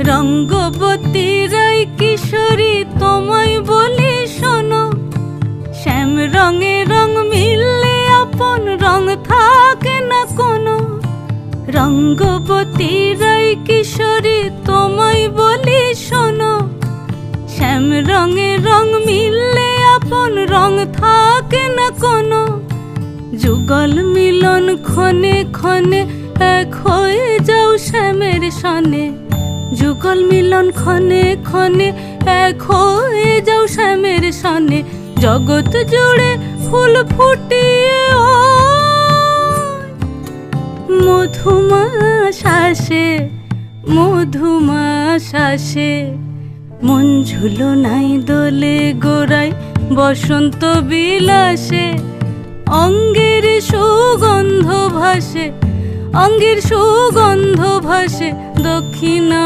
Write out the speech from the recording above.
রঙ্গবতী রাই কিশোরী তোমায় বলি শোনো, শ্যাম রঙে রং মিললে আপন রং থাকে না কোনো। রঙ্গবতী রাই কিশোরী তোমায় বলি শোনো, শ্যাম রঙে রং মিললে আপন রং থাকে না কোনো। যুগল মিলন ক্ষণে ক্ষণে এক হয়ে যাও শ্যামের সনে, যুগল মিলন ক্ষণে ক্ষণে এক হয়ে যাও শ্যামের সনে। জগৎ জুড়ে ফুল ফুটিয়ে ও মধুমাস আসে, মধুমাস আসে। মন ঝুলো নাই দোলে গোড়ায় বসন্ত বিলাসে, অঙ্গের সুগন্ধ ভাসে, অঙ্গের সুগন্ধ ভাসে দক্ষিণা।